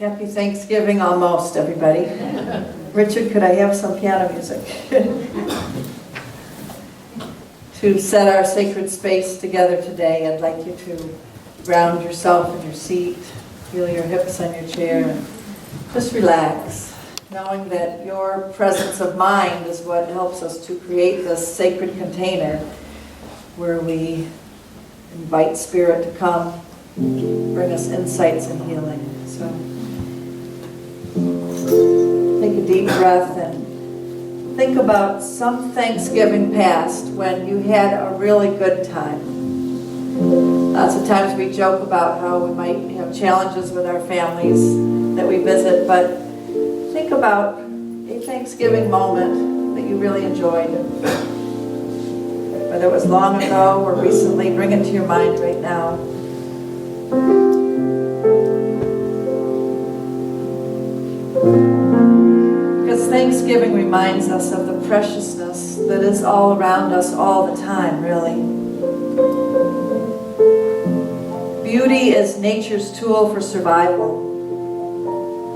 Happy Thanksgiving almost, everybody. Richard, could I have some piano music? To set our sacred space together today, I'd like you to ground yourself in your seat, feel your hips on your chair, and just relax, knowing that your presence of mind is what helps us to create this sacred container where we invite Spirit to come, bring us insights and healing. So take a deep breath and think about some Thanksgiving past when you had a really good time. Lots of times we joke about how we might have challenges with our families that we visit, but think about a Thanksgiving moment that you really enjoyed. Whether it was long ago or recently, bring it to your mind right now. Because Thanksgiving reminds us of the preciousness that is all around us all the time, really. Beauty is nature's tool for survival.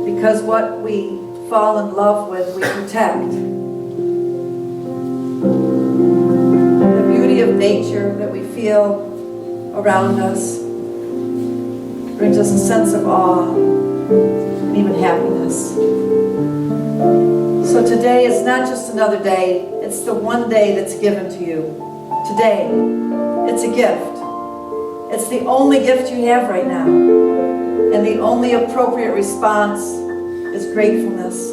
Because what we fall in love with, we protect. The beauty of nature that we feel around us brings us a sense of awe and even happiness. So today is not just another day, it's the one day that's given to you. Today, it's a gift. It's the only gift you have right now. And the only appropriate response is gratefulness.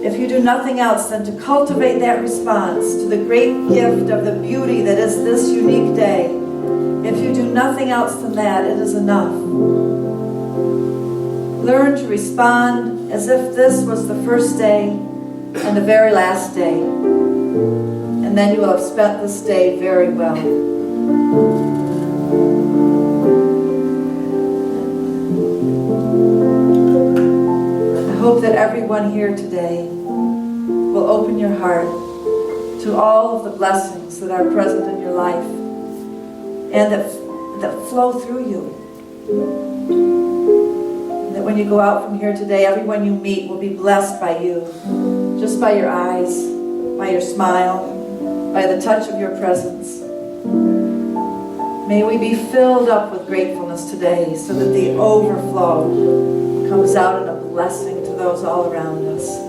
If you do nothing else than to cultivate that response to the great gift of the beauty that is this unique day, if you do nothing else than that, it is enough. Learn to respond as if this was the first day and the very last day. And then you will have spent this day very well. I hope that everyone here today will open your heart to all of the blessings that are present in your life and that flow through you. And that when you go out from here today, everyone you meet will be blessed by you, just by your eyes, by your smile, by the touch of your presence. May we be filled up with gratefulness today so that the overflow comes out in a blessing to those all around us.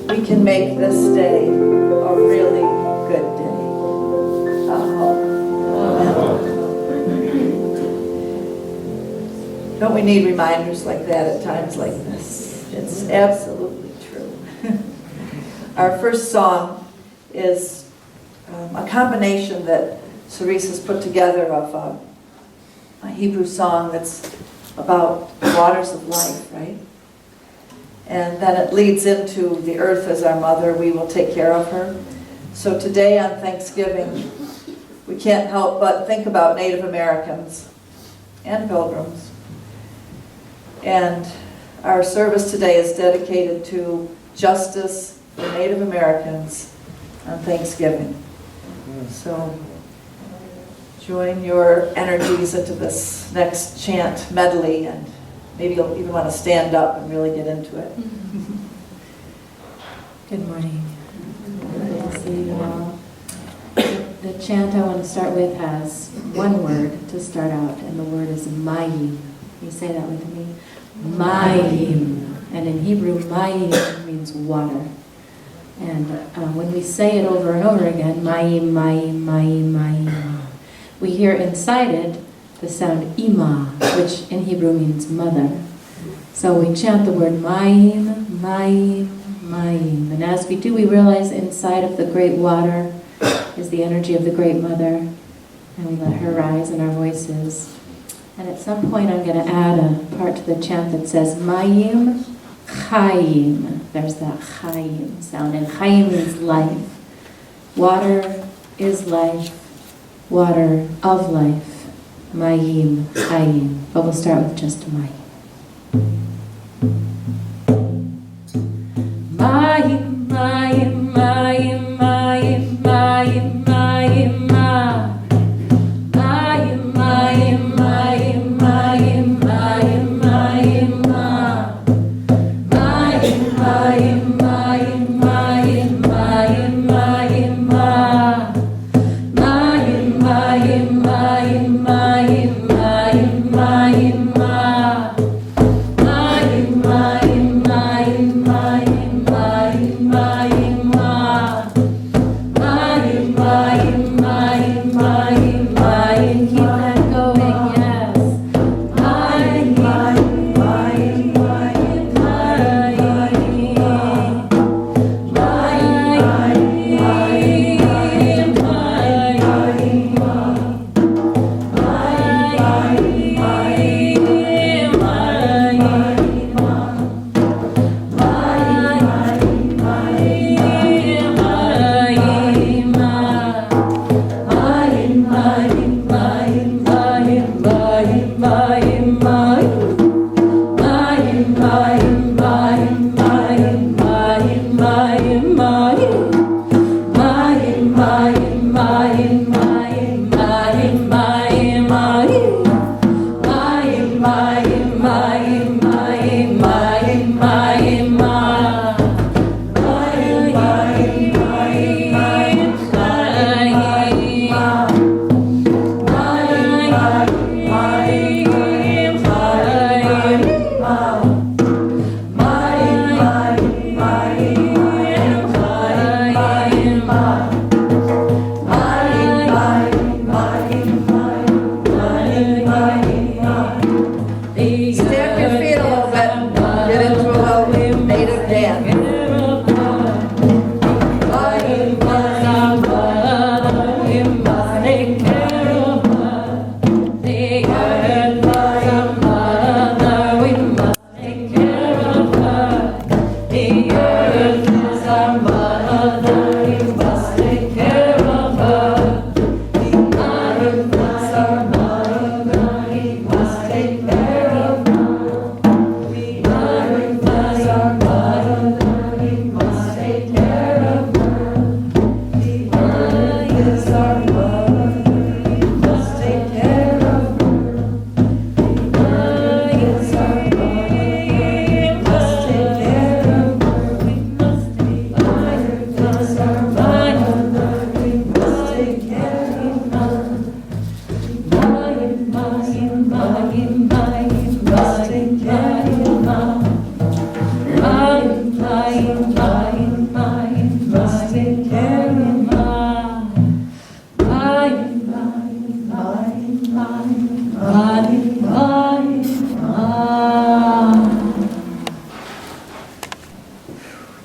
We can make this day a really good day. Don't we need reminders like that at times like this? It's absolutely true. Our first song is a combination that Cerise has put together of a Hebrew song that's about the waters of life, right? And then it leads into the earth as our mother. We will take care of her. So today on Thanksgiving, we can't help but think about Native Americans and pilgrims. And our service today is dedicated to justice for Native Americans on Thanksgiving. So join your energies into this next chant medley, and maybe you'll even want to stand up and really get into it. Good morning. Good to see you all. The chant I want to start with has one word to start out, and the word is mayim. You say that with me? Mayim. And in Hebrew, mayim means water. And when we say it over and over again, mayim, mayim, mayim, mayim, we hear inside it the sound ima, which in Hebrew means mother. So we chant the word mayim, mayim, mayim. And as we do, we realize inside of the great water is the energy of the great mother. And we let her rise in our voices. And at some point I'm going to add a part to the chant that says mayim, chayim. There's that chayim sound. And chayim means life. Water is life. Water of life. Mayim, chayim. But we'll start with just mayim. Mayim, mayim, mayim, mayim, mayim, mayim, mayim. Mayim, mayim, mayim, mayim, mayim, mayim.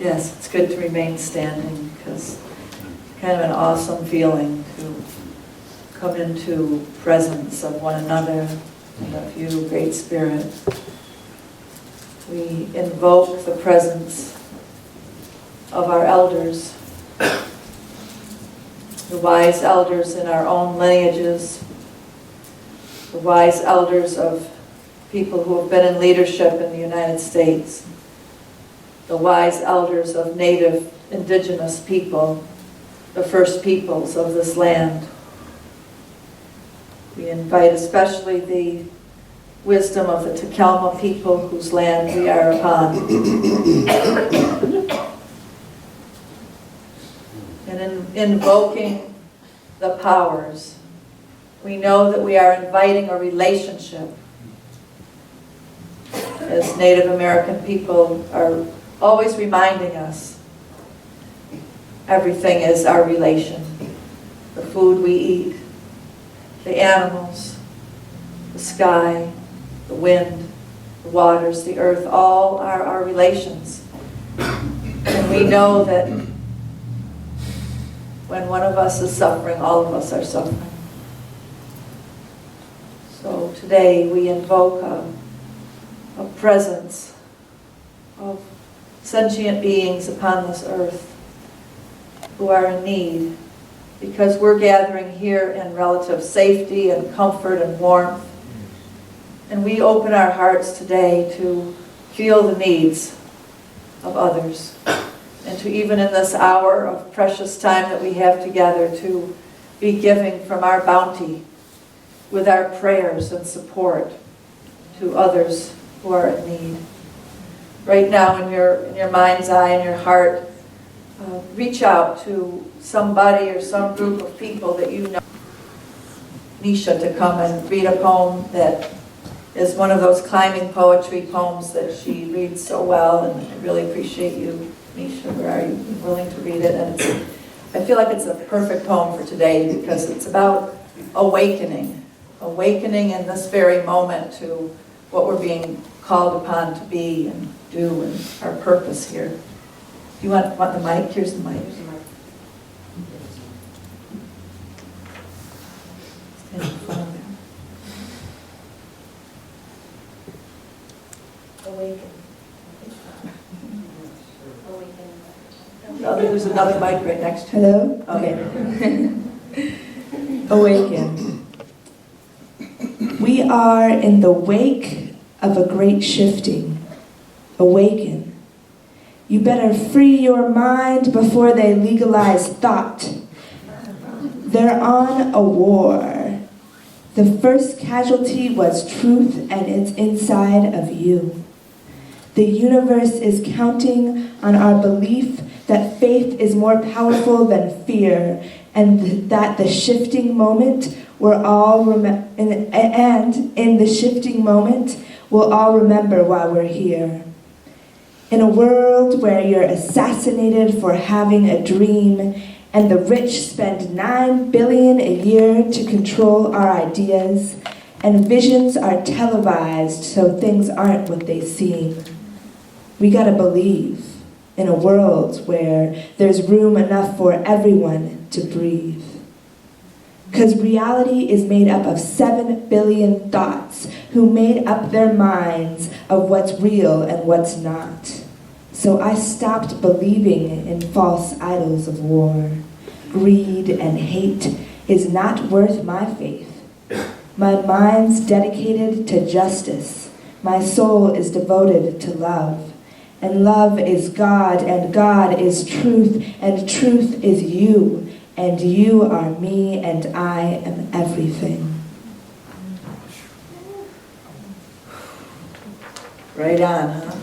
Yes, it's good to remain standing because kind of an awesome feeling to come into presence of one another and of you, Great Spirit. We invoke the presence of our elders, the wise elders in our own lineages, the wise elders of people who have been in leadership in the United States, the wise elders of native indigenous people, the first peoples of this land. We invite especially the wisdom of the Takelma people whose land we are upon. And in invoking the powers, we know that we are inviting a relationship. As Native American people are always reminding us, everything is our relation. The food we eat, the animals, the sky, the wind, the waters, the earth, all are our relations. And we know that when one of us is suffering, all of us are suffering. So today we invoke a presence of sentient beings upon this earth who are in need, because we're gathering here in relative safety and comfort and warmth. And we open our hearts today to feel the needs of others, and to even in this hour of precious time that we have together to be giving from our bounty with our prayers and support to others who are in need. Right now in your mind's eye, in your heart, reach out to somebody or some group of people that you know. Nisha to come and read a poem that is one of those climbing poetry poems that she reads so well, and I really appreciate you, Nisha, where are you willing to read it? And I feel like it's a perfect poem for today because it's about awakening in this very moment to what we're being called upon to be and do and our purpose here. You want the mic? Here's the mic. Stand in front of them. Awaken. There's another mic right next to you. Hello? Okay. Awaken. We are in the wake of a great shifting. Awaken. You better free your mind before they legalize thought. They're on a war. The first casualty was truth, and it's inside of you. The universe is counting on our belief that faith is more powerful than fear, and that the shifting moment we're all in the shifting moment we'll all remember why we're here. In a world where you're assassinated for having a dream, and the rich spend $9 billion a year to control our ideas, and visions are televised so things aren't what they seem. We gotta believe in a world where there's room enough for everyone to breathe. Because reality is made up of 7 billion thoughts who made up their minds of what's real and what's not. So I stopped believing in false idols of war. Greed and hate is not worth my faith. My mind's dedicated to justice. My soul is devoted to love. And love is God, and God is truth, and truth is you. And you are me, and I am everything. Right on, huh?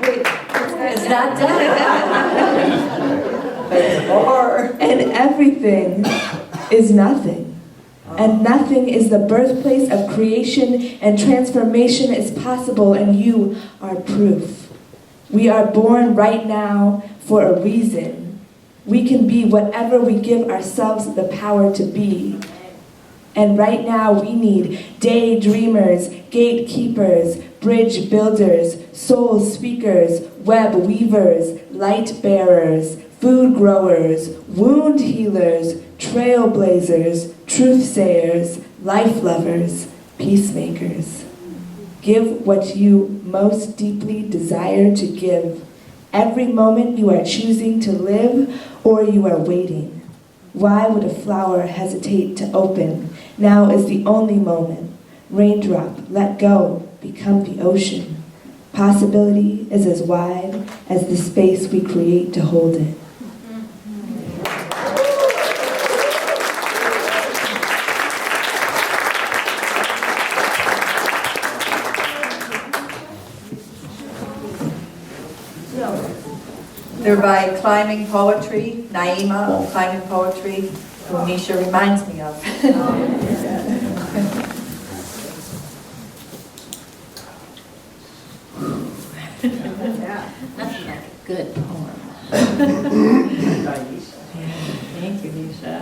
Wait, it's not done. There's more. And everything is nothing. And nothing is the birthplace of creation, and transformation is possible, and you are proof. We are born right now for a reason. We can be whatever we give ourselves the power to be. And right now we need daydreamers, gatekeepers, bridge builders, soul speakers, web weavers, light bearers, food growers, wound healers, trailblazers, truth sayers, life lovers, peacemakers. Give what you most deeply desire to give. Every moment you are choosing to live, or you are waiting. Why would a flower hesitate to open? Now is the only moment. Raindrop, let go, become the ocean. Possibility is as wide as the space we create to hold it. They're by Climbing Poetry, Naima, Climbing Poetry, who Nisha reminds me of. Nothing like a good poem. Thank you, Nisha.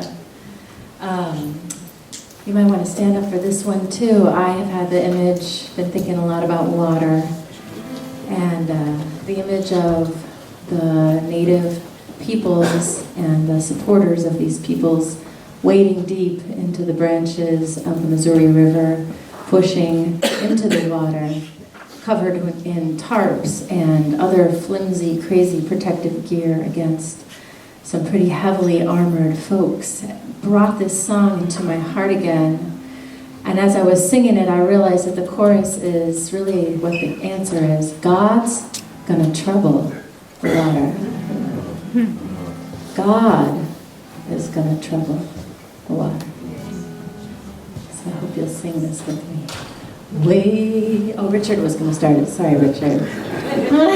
You might want to stand up for this one too. I have had the image, been thinking a lot about water, and the image of the native peoples and the supporters of these peoples wading deep into the branches of the Missouri River, pushing into the water, covered in tarps and other flimsy, crazy protective gear against some pretty heavily armored folks. Brought this song into my heart again. And as I was singing it, I realized that the chorus is really what the answer is. God's gonna trouble the water. God is gonna trouble the water. So I hope you'll sing this with me. Oh, Richard was gonna start it. Sorry, Richard. Why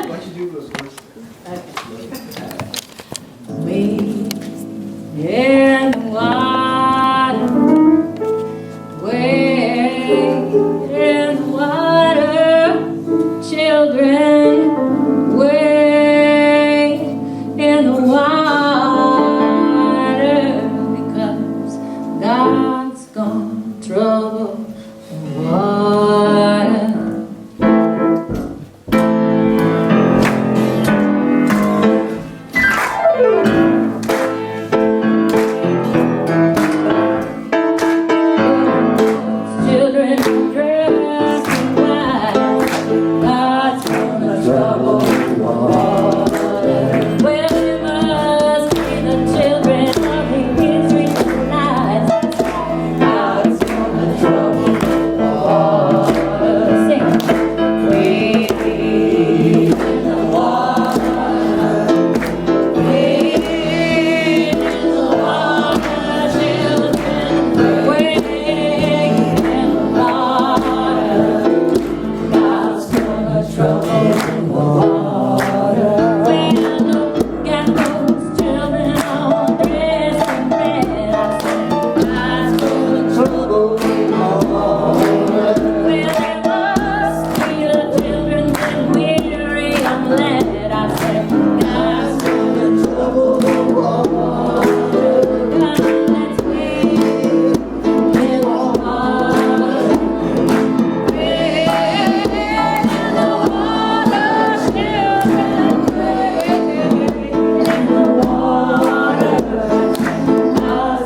don't you do those words? Wade in the water, wade in the water, children, wade in the water, because God's gonna trouble the water.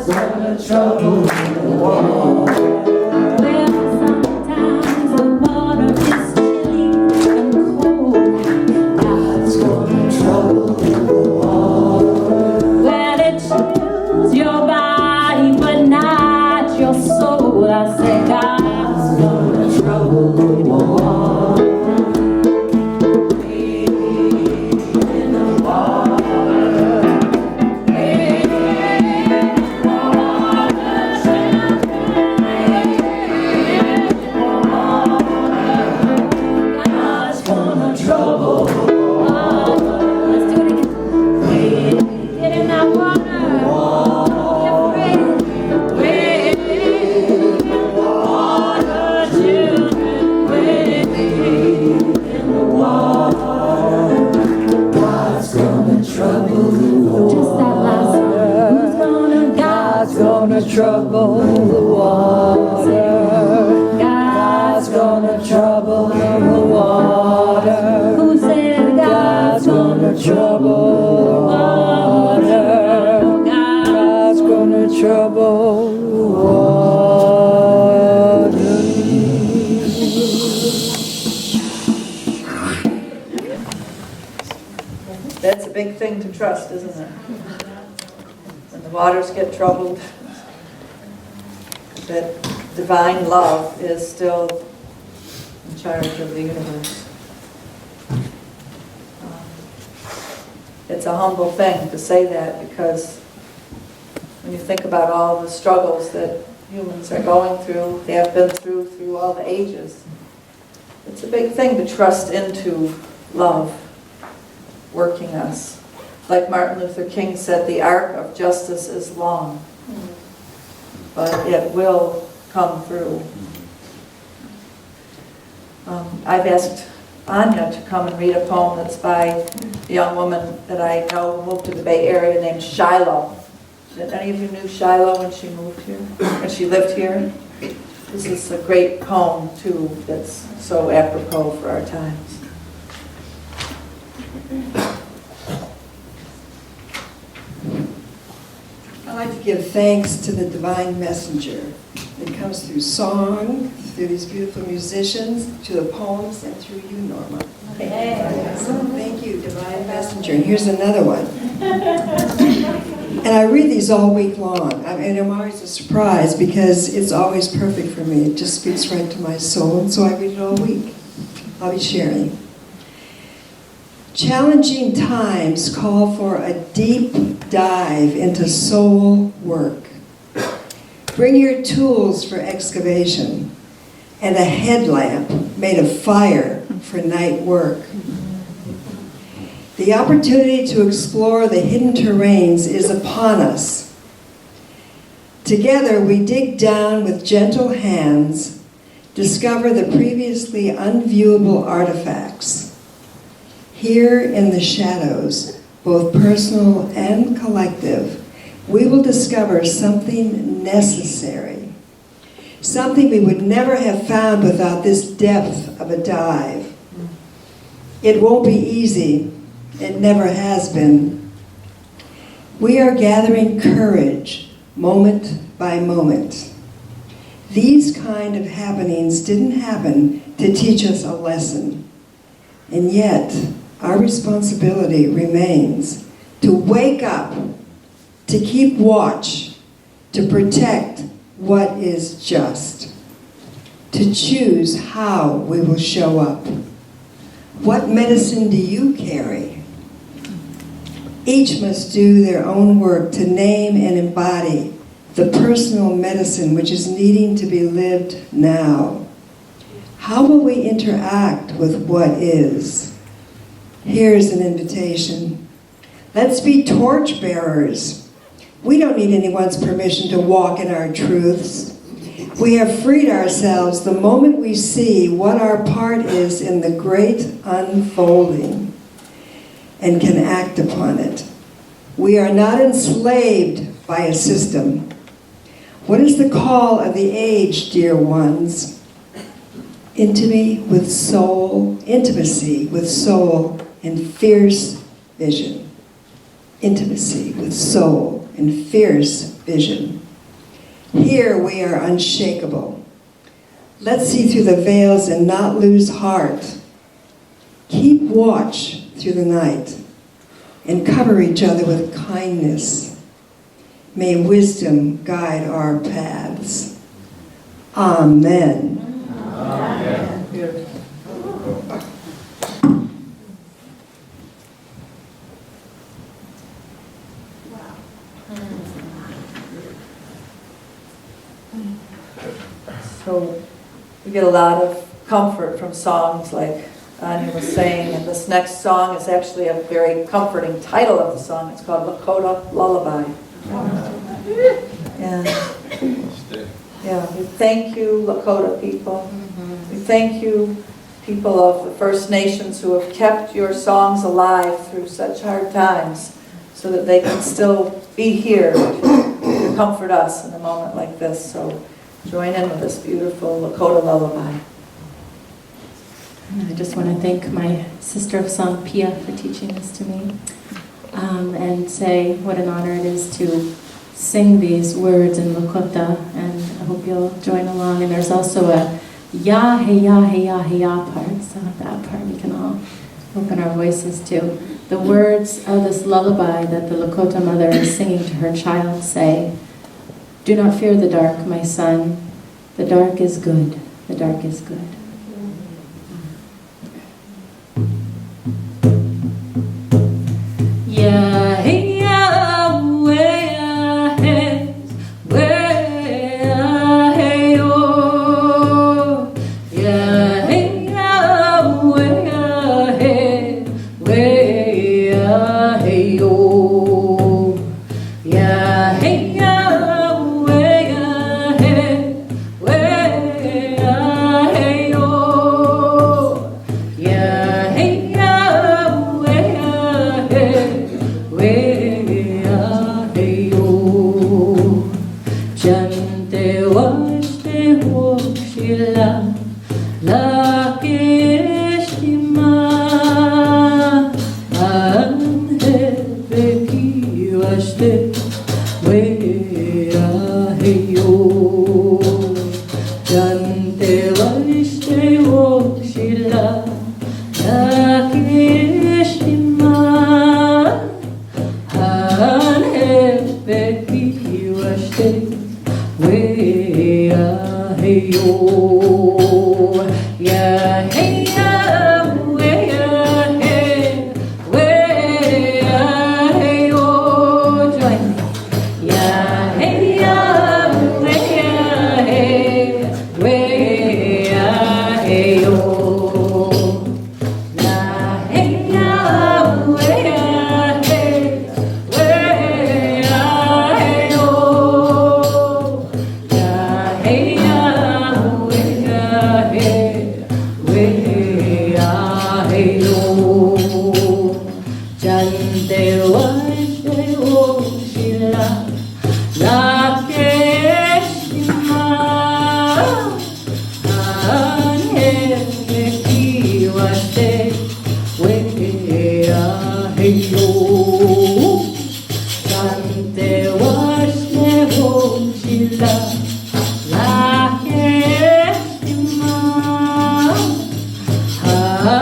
God's gonna trouble the water. Well, sometimes the water is chilly and cold. God's gonna trouble the water. Well, it chills your body, but not your soul. I say God's gonna trouble the water. In the water. Trouble. Let's do it again. Get in that water. Get ready. Wade in the water, children. Wade in the water. God's gonna trouble the water. Just that last one. God's gonna trouble the water. God's gonna trouble the water. Who said God's gonna trouble the water? God's gonna trouble the water. That's a big thing to trust, isn't it? When the waters get troubled, that divine love is still in charge of the universe. It's a humble thing to say that, because when you think about all the struggles that humans are going through, they have been through all the ages, it's a big thing to trust into love working us. Like Martin Luther King said, the arc of justice is long, but it will come through. I've asked Anya to come and read a poem that's by a young woman that I know who moved to the Bay Area named Shiloh. Did any of you knew Shiloh when she moved here? When she lived here? This is a great poem, too, that's so apropos for our times. I'd like to give thanks to the divine messenger. It comes through song, through these beautiful musicians, to the poems, and through you, Norma. So thank you, divine messenger. And here's another one. And I read these all week long. And I'm always a surprise because it's always perfect for me. It just speaks right to my soul. And so I read it all week. I'll be sharing. Challenging times call for a deep dive into soul work. Bring your tools for excavation and a headlamp made of fire for night work. The opportunity to explore the hidden terrains is upon us. Together we dig down with gentle hands, discover the previously unviewable artifacts. Here in the shadows, both personal and collective, we will discover something necessary, something we would never have found without this depth of a dive. It won't be easy. It never has been. We are gathering courage, moment by moment. These kind of happenings didn't happen to teach us a lesson. And yet, our responsibility remains to wake up, to keep watch, to protect what is just, to choose how we will show up. What medicine do you carry? Each must do their own work to name and embody the personal medicine which is needing to be lived now. How will we interact with what is? Here's an invitation. Let's be torch bearers. We don't need anyone's permission to walk in our truths. We have freed ourselves the moment we see what our part is in the great unfolding and can act upon it. We are not enslaved by a system. What is the call of the age, dear ones? Intimacy with soul and fierce vision. Intimacy with soul and fierce vision. Here we are unshakable. Let's see through the veils and not lose heart. Keep watch through the night and cover each other with kindness. May wisdom guide our paths. Amen. Beautiful. So we get a lot of comfort from songs like Anya was saying, and this next song is actually a very comforting title of the song. It's called Lakota Lullaby. And yeah, we thank you, Lakota people. We thank you, people of the First Nations, who have kept your songs alive through such hard times so that they can still be here to comfort us in a moment like this. So join in with this beautiful Lakota lullaby. I just want to thank my sister of song, Pia, for teaching this to me, and say what an honor it is to sing these words in Lakota, and I hope you'll join along. And there's also a ya, hey, ya, hey, ya, hey, ya part, so that part we can all open our voices to. The words of this lullaby that the Lakota mother is singing to her child say, "Do not fear the dark, my son. The dark is good. The dark is good." Yeah, hey, yeah, way ahead, way ahead, oh. Yeah, hey, yeah, way ahead, way ahead, oh. Yeah, hey, yeah, way ahead, way ahead, oh. Yeah, hey, yeah, way ahead. Jante washte hoshila la keshima ande beki washte wea heyo jante washte hoshila la keshima yeah, hey, yeah, way ahead, way ahead, oh, join me. Yeah, hey, yeah, way ahead, way ahead, oh. Yeah, hey, yeah, way ahead, way ahead, oh. Yeah, hey, yeah, way ahead, way ahead, oh. Jante washte oshila la keshima ane beki washte way ahead, oh. Jante washte oshila la keshima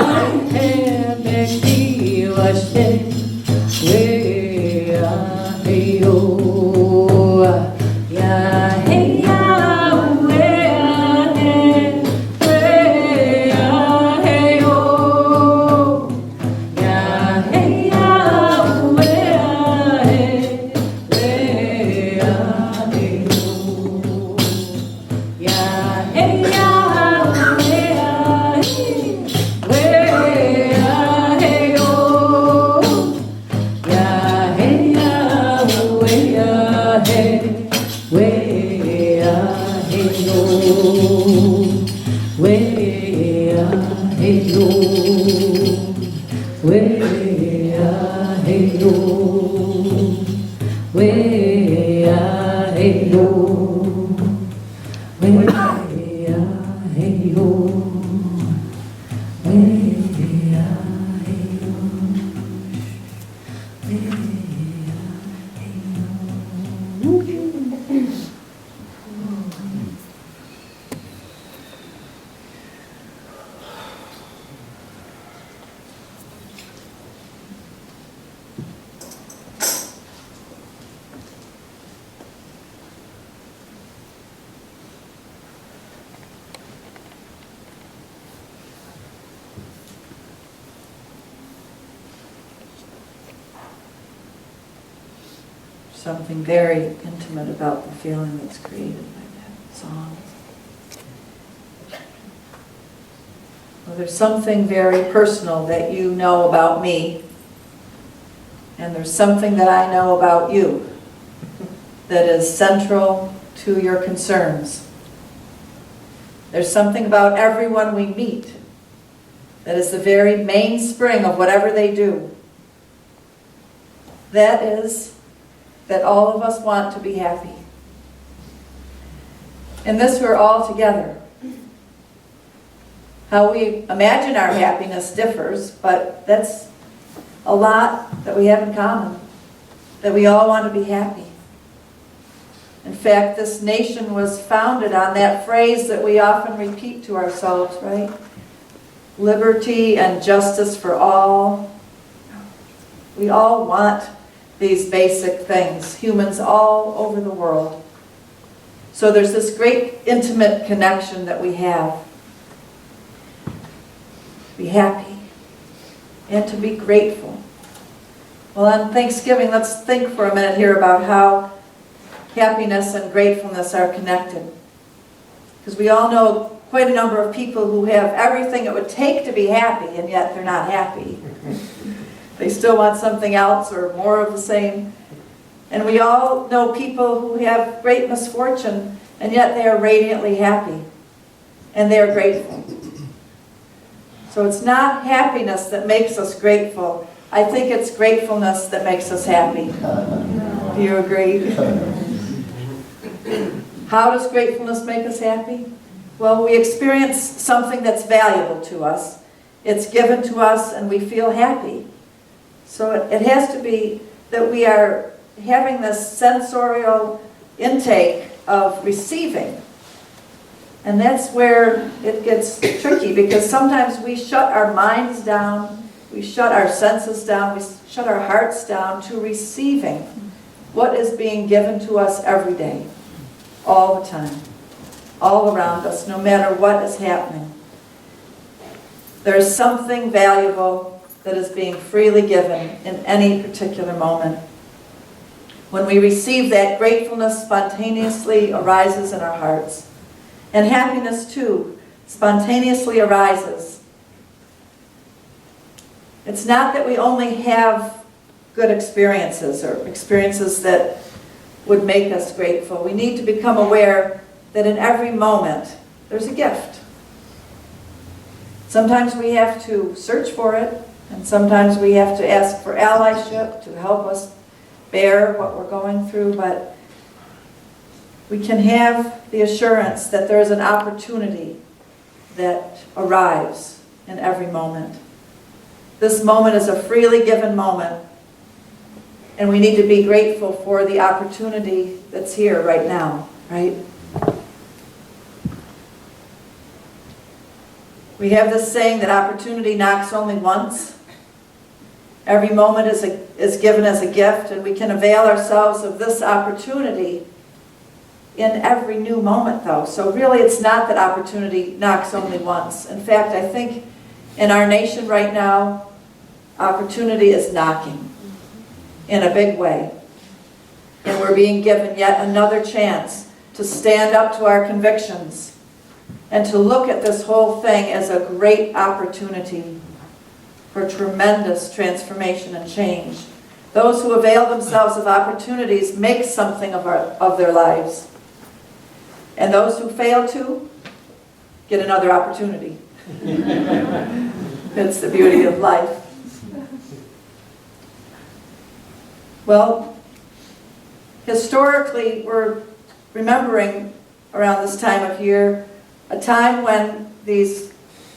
ane beki washte way ahead, oh. Yeah, hey, yeah, way ahead, way ahead, oh. Yeah, hey, yeah, way ahead, way ahead, oh. Yeah, hey, yeah, way ahead, way ahead, oh. Yeah, hey, yeah, way ahead, way ahead, oh. Way ahead, oh. Way ahead, oh. Way ahead, oh. Way ahead, oh. Way ahead, oh. something very intimate about the feeling that's created by that song. Well, there's something very personal that you know about me, and there's something that I know about you that is central to your concerns. There's something about everyone we meet that is the very mainspring of whatever they do. That is that all of us want to be happy. In this, we're all together. How we imagine our happiness differs, but that's a lot that we have in common, that we all want to be happy. In fact, this nation was founded on that phrase that we often repeat to ourselves, right? Liberty and justice for all. We all want these basic things, humans all over the world. So there's this great intimate connection that we have. Be happy and to be grateful. Well, on Thanksgiving, let's think for a minute here about how happiness and gratefulness are connected. Because we all know quite a number of people who have everything it would take to be happy, and yet they're not happy. They still want something else or more of the same. And we all know people who have great misfortune, and yet they are radiantly happy, and they are grateful. So it's not happiness that makes us grateful. I think it's gratefulness that makes us happy. Do you agree? How does gratefulness make us happy? Well, we experience something that's valuable to us. It's given to us and we feel happy. So it has to be that we are having this sensorial intake of receiving. And that's where it gets tricky, because sometimes we shut our minds down, we shut our senses down, we shut our hearts down to receiving what is being given to us every day, all the time, all around us, no matter what is happening. There's something valuable that is being freely given in any particular moment. When we receive that, gratefulness spontaneously arises in our hearts. And happiness, too, spontaneously arises. It's not that we only have good experiences or experiences that would make us grateful. We need to become aware that in every moment there's a gift. Sometimes we have to search for it, and sometimes we have to ask for allyship to help us bear what we're going through, but we can have the assurance that there is an opportunity that arrives in every moment. This moment is a freely given moment, and we need to be grateful for the opportunity that's here right now, right? We have this saying that opportunity knocks only once. Every moment is given as a gift, and we can avail ourselves of this opportunity in every new moment, though. So really, it's not that opportunity knocks only once. In fact, I think in our nation right now, opportunity is knocking in a big way. And we're being given yet another chance to stand up to our convictions and to look at this whole thing as a great opportunity for tremendous transformation and change. Those who avail themselves of opportunities make something of their lives. And those who fail to get another opportunity. It's the beauty of life. Well, historically, we're remembering around this time of year a time when these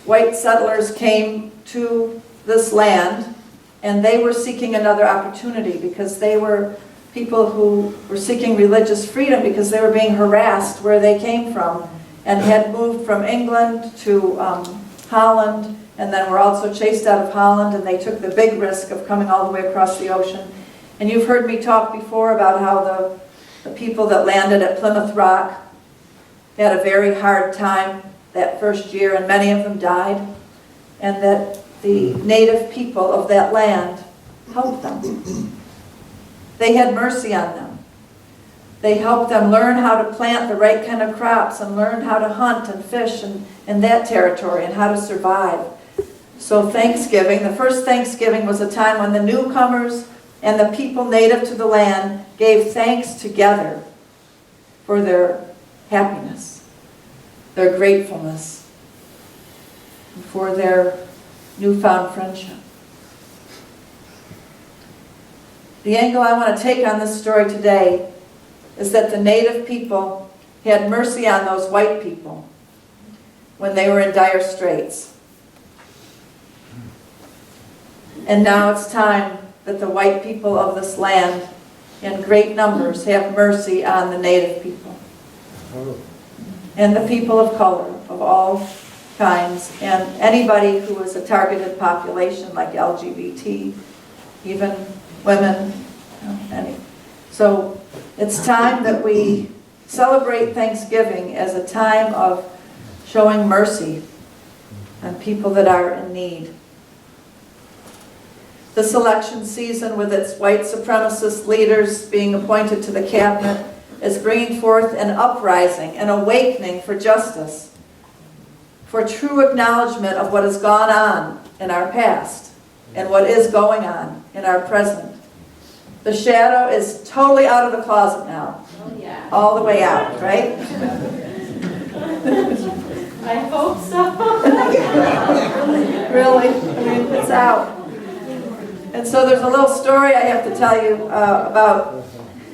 white settlers came to this land, and they were seeking another opportunity because they were people who were seeking religious freedom because they were being harassed where they came from and had moved from England to Holland, and then were also chased out of Holland, and they took the big risk of coming all the way across the ocean. And you've heard me talk before about how the people that landed at Plymouth Rock had a very hard time that first year, and many of them died, and that the native people of that land helped them. They had mercy on them. They helped them learn how to plant the right kind of crops and learn how to hunt and fish in that territory and how to survive. So Thanksgiving, the first Thanksgiving was a time when the newcomers and the people native to the land gave thanks together for their happiness, their gratefulness, for their newfound friendship. The angle I want to take on this story today is that the native people had mercy on those white people when they were in dire straits. And now it's time that the white people of this land in great numbers have mercy on the native people and the people of color of all kinds and anybody who is a targeted population like LGBT, even women, any. So it's time that we celebrate Thanksgiving as a time of showing mercy on people that are in need. This election season, with its white supremacist leaders being appointed to the cabinet, is bringing forth an uprising, an awakening for justice, for true acknowledgement of what has gone on in our past and what is going on in our present. The shadow is totally out of the closet now. Oh, yeah. All the way out, right? I hope so. Really? I mean, it's out. And so there's a little story I have to tell you about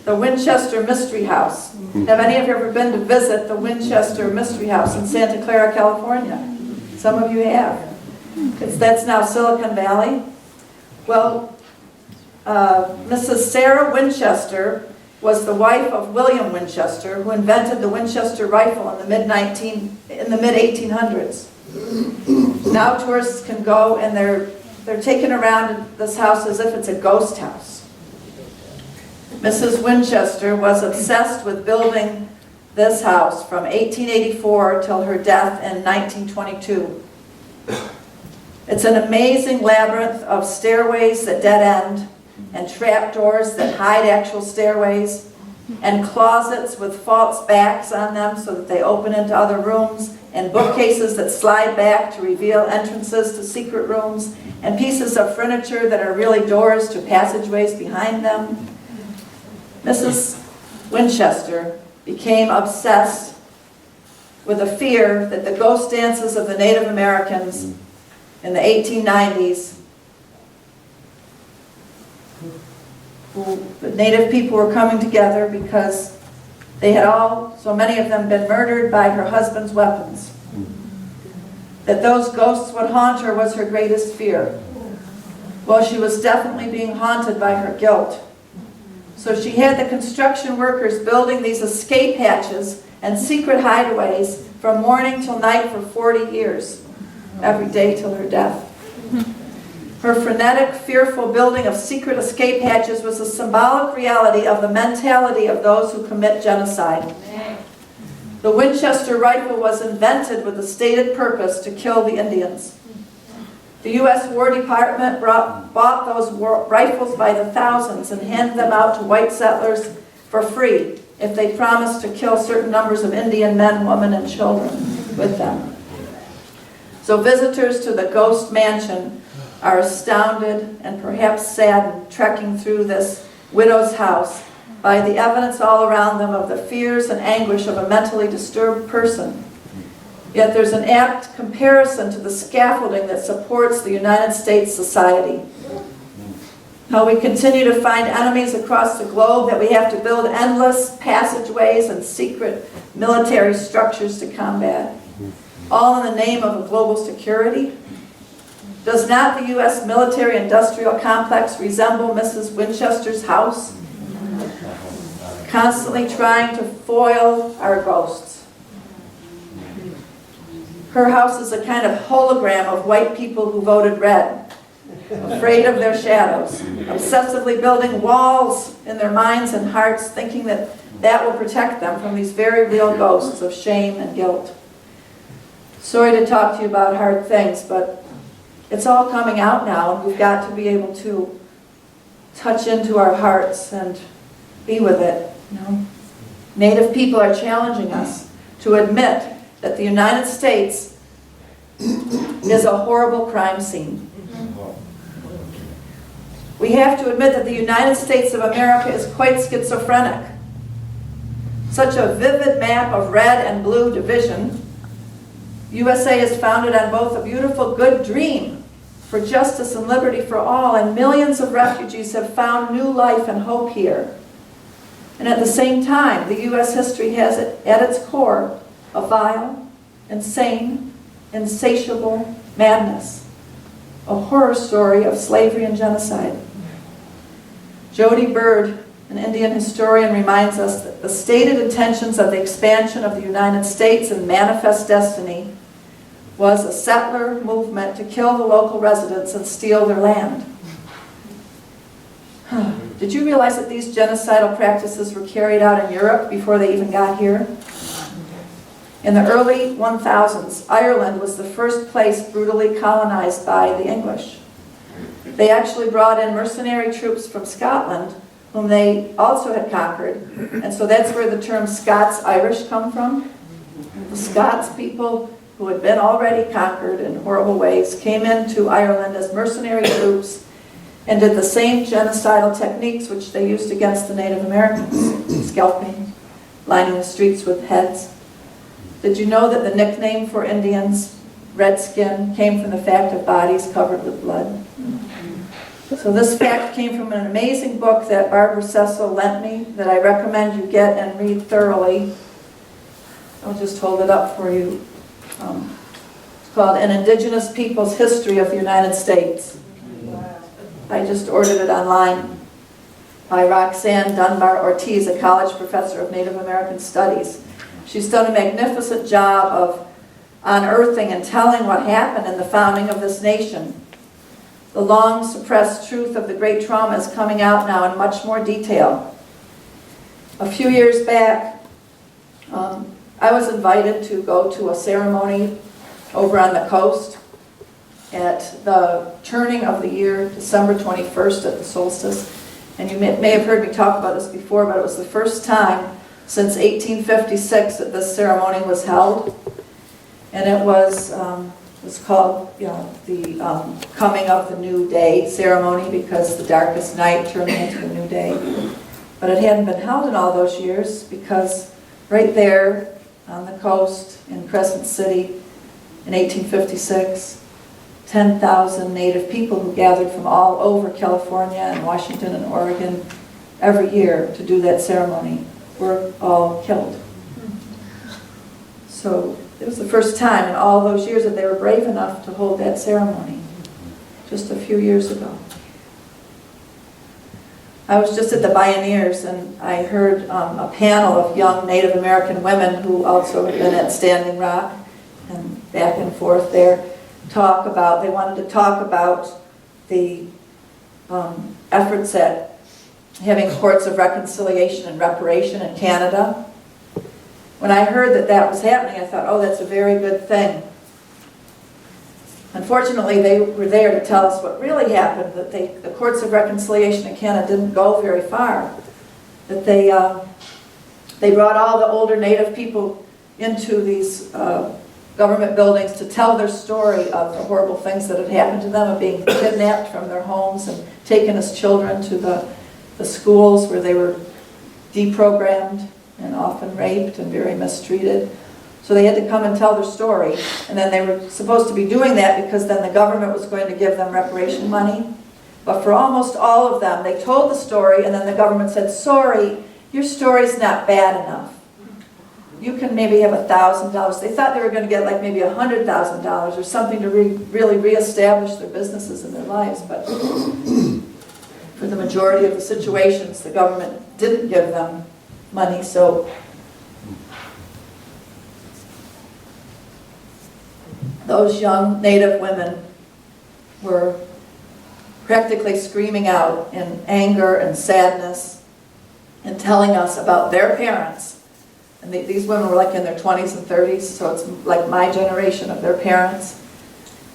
the Winchester Mystery House. Have any of you ever been to visit the Winchester Mystery House in Santa Clara, California? Some of you have. That's now Silicon Valley. Well, Mrs. Sarah Winchester was the wife of William Winchester, who invented the Winchester rifle in the mid-1800s. Now tourists can go and they're taken around this house as if it's a ghost house. Mrs. Winchester was obsessed with building this house from 1884 till her death in 1922. It's an amazing labyrinth of stairways that dead end, and trapdoors that hide actual stairways, and closets with false backs on them so that they open into other rooms, and bookcases that slide back to reveal entrances to secret rooms, and pieces of furniture that are really doors to passageways behind them. Mrs. Winchester became obsessed with a fear that the ghost dances of the Native Americans in the 1890s, the Native people were coming together because they had all, so many of them, been murdered by her husband's weapons. That those ghosts would haunt her was her greatest fear. Well, she was definitely being haunted by her guilt. So she had the construction workers building these escape hatches and secret hideaways from morning till night for 40 years, every day till her death. Her frenetic, fearful building of secret escape hatches was a symbolic reality of the mentality of those who commit genocide. The Winchester rifle was invented with the stated purpose to kill the Indians. The U.S. War Department bought those rifles by the thousands and handed them out to white settlers for free if they promised to kill certain numbers of Indian men, women, and children with them. So visitors to the Ghost Mansion are astounded and perhaps saddened trekking through this widow's house by the evidence all around them of the fears and anguish of a mentally disturbed person. Yet there's an apt comparison to the scaffolding that supports the United States society. How we continue to find enemies across the globe, that we have to build endless passageways and secret military structures to combat, all in the name of a global security. Does not the U.S. military-industrial complex resemble Mrs. Winchester's house? Constantly trying to foil our ghosts. Her house is a kind of hologram of white people who voted red, afraid of their shadows, obsessively building walls in their minds and hearts, thinking that that will protect them from these very real ghosts of shame and guilt. Sorry to talk to you about hard things, but it's all coming out now, and we've got to be able to touch into our hearts and be with it, you know? Native people are challenging us to admit that the United States is a horrible crime scene. We have to admit that the United States of America is quite schizophrenic. Such a vivid map of red and blue division. USA is founded on both a beautiful good dream for justice and liberty for all, and millions of refugees have found new life and hope here. And at the same time, the U.S. history has at its core a vile, insane, insatiable madness, a horror story of slavery and genocide. Jody Bird, an Indian historian, reminds us that the stated intentions of the expansion of the United States and manifest destiny was a settler movement to kill the local residents and steal their land. Did you realize that these genocidal practices were carried out in Europe before they even got here? In the early 1000s, Ireland was the first place brutally colonized by the English. They actually brought in mercenary troops from Scotland, whom they also had conquered, and so that's where the term Scots-Irish come from. The Scots people who had been already conquered in horrible ways came into Ireland as mercenary troops and did the same genocidal techniques which they used against the Native Americans, scalping, lining the streets with heads. Did you know that the nickname for Indians, redskin, came from the fact of bodies covered with blood? So this fact came from an amazing book that Barbara Cecil lent me that I recommend you get and read thoroughly. I'll just hold it up for you. It's called An Indigenous People's History of the United States. I just ordered it online by Roxanne Dunbar Ortiz, a college professor of Native American Studies. She's done a magnificent job of unearthing and telling what happened in the founding of this nation. The long suppressed truth of the great trauma is coming out now in much more detail. A few years back, I was invited to go to a ceremony over on the coast at the turning of the year, December 21st at the solstice. And you may have heard me talk about this before, but it was the first time since 1856 that this ceremony was held. And it was called, the coming of the new day ceremony, because the darkest night turned into a new day. But it hadn't been held in all those years because right there on the coast in Crescent City in 1856, 10,000 Native people who gathered from all over California and Washington and Oregon every year to do that ceremony were all killed. So it was the first time in all those years that they were brave enough to hold that ceremony, just a few years ago. I was just at the Bioneers and I heard a panel of young Native American women who also had been at Standing Rock and back and forth there they wanted to talk about the efforts at having courts of reconciliation and reparation in Canada. When I heard that that was happening, I thought, oh, that's a very good thing. Unfortunately, they were there to tell us what really happened, that the courts of reconciliation in Canada didn't go very far. That they brought all the older Native people into these government buildings to tell their story of the horrible things that had happened to them, of being kidnapped from their homes and taken as children to the schools where they were deprogrammed and often raped and very mistreated. So they had to come and tell their story. And then they were supposed to be doing that because then the government was going to give them reparation money. But for almost all of them, they told the story and then the government said, sorry, your story's not bad enough. You can maybe have $1,000. They thought they were going to get like maybe $100,000 or something to really reestablish their businesses and their lives. But for the majority of the situations, the government didn't give them money. So those young Native women were practically screaming out in anger and sadness and telling us about their parents. And these women were like in their 20s and 30s, so it's like my generation of their parents,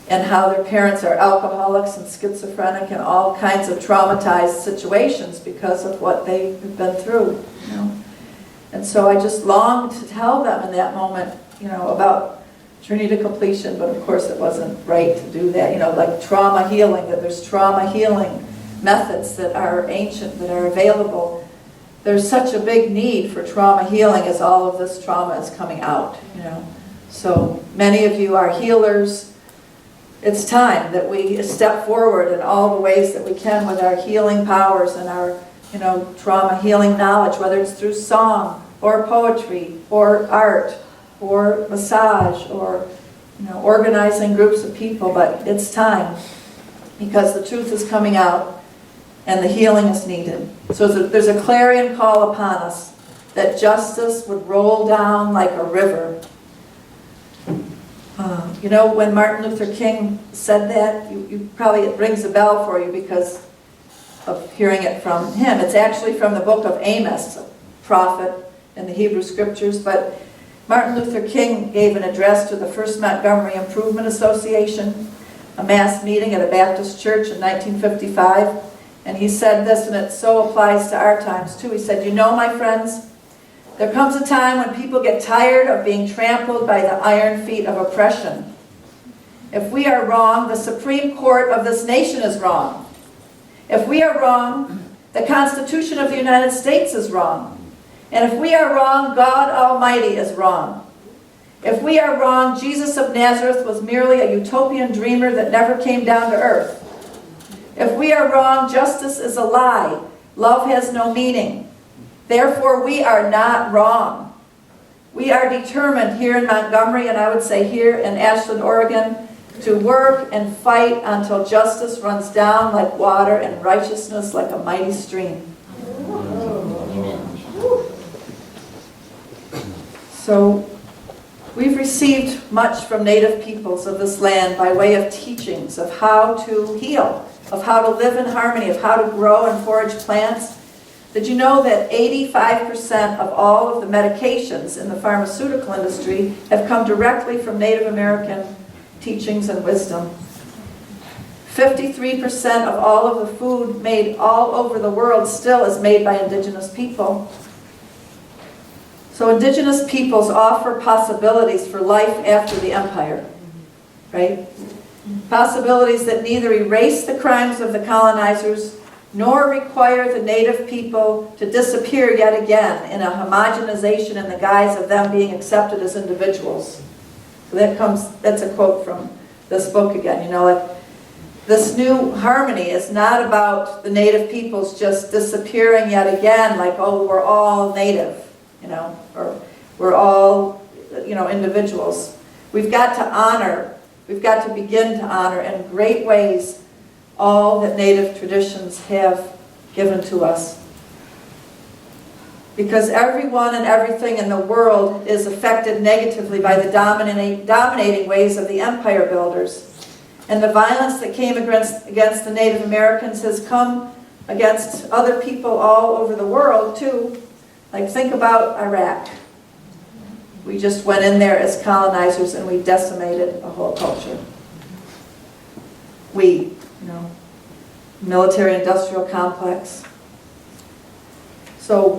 and how their parents are alcoholics and schizophrenic and all kinds of traumatized situations because of what they've been through. And so I just longed to tell them in that moment, about journey to completion, but of course it wasn't right to do that. Like trauma healing, that there's trauma healing methods that are ancient, that are available. There's such a big need for trauma healing as all of this trauma is coming out, So many of you are healers. It's time that we step forward in all the ways that we can with our healing powers and our, trauma healing knowledge, whether it's through song or poetry or art or massage or, organizing groups of people. But it's time, because the truth is coming out and the healing is needed. So there's a clarion call upon us that justice would roll down like a river. When Martin Luther King said that, you probably, it rings a bell for you because of hearing it from him. It's actually from the book of Amos, a prophet in the Hebrew Scriptures. But Martin Luther King gave an address to the First Montgomery Improvement Association, a mass meeting at a Baptist church in 1955. And he said this, and it so applies to our times too. He said, my friends, there comes a time when people get tired of being trampled by the iron feet of oppression. If we are wrong, the Supreme Court of this nation is wrong. If we are wrong, the Constitution of the United States is wrong. And if we are wrong, God Almighty is wrong. If we are wrong, Jesus of Nazareth was merely a utopian dreamer that never came down to earth. If we are wrong, justice is a lie. Love has no meaning. Therefore, we are not wrong. We are determined here in Montgomery, and I would say here in Ashland, Oregon, to work and fight until justice runs down like water and righteousness like a mighty stream. So, we've received much from Native peoples of this land by way of teachings of how to heal, of how to live in harmony, of how to grow and forage plants. Did you know that 85% of all of the medications in the pharmaceutical industry have come directly from Native American teachings and wisdom? 53% of all of the food made all over the world still is made by indigenous people. So indigenous peoples offer possibilities for life after the empire, right? Possibilities that neither erase the crimes of the colonizers nor require the native people to disappear yet again in a homogenization in the guise of them being accepted as individuals. So that's a quote from this book again, like this new harmony is not about the native peoples just disappearing yet again, like, oh, we're all native, or we're all, individuals. We've got to begin to honor in great ways all that Native traditions have given to us. Because everyone and everything in the world is affected negatively by the dominating ways of the empire builders. And the violence that came against the Native Americans has come against other people all over the world too. Like, think about Iraq. We just went in there as colonizers and we decimated a whole culture. Military-industrial complex. So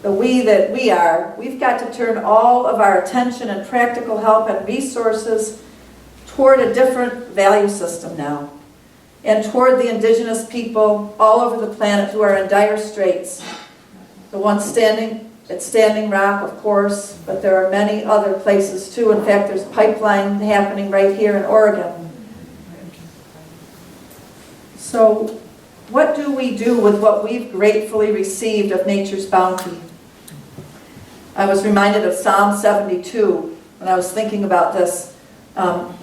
the we that we are, we've got to turn all of our attention and practical help and resources toward a different value system now, and toward the indigenous people all over the planet who are in dire straits. The ones standing at Standing Rock, of course, but there are many other places too. In fact, there's pipeline happening right here in Oregon. So, what do we do with what we've gratefully received of nature's bounty? I was reminded of Psalm 72 when I was thinking about this.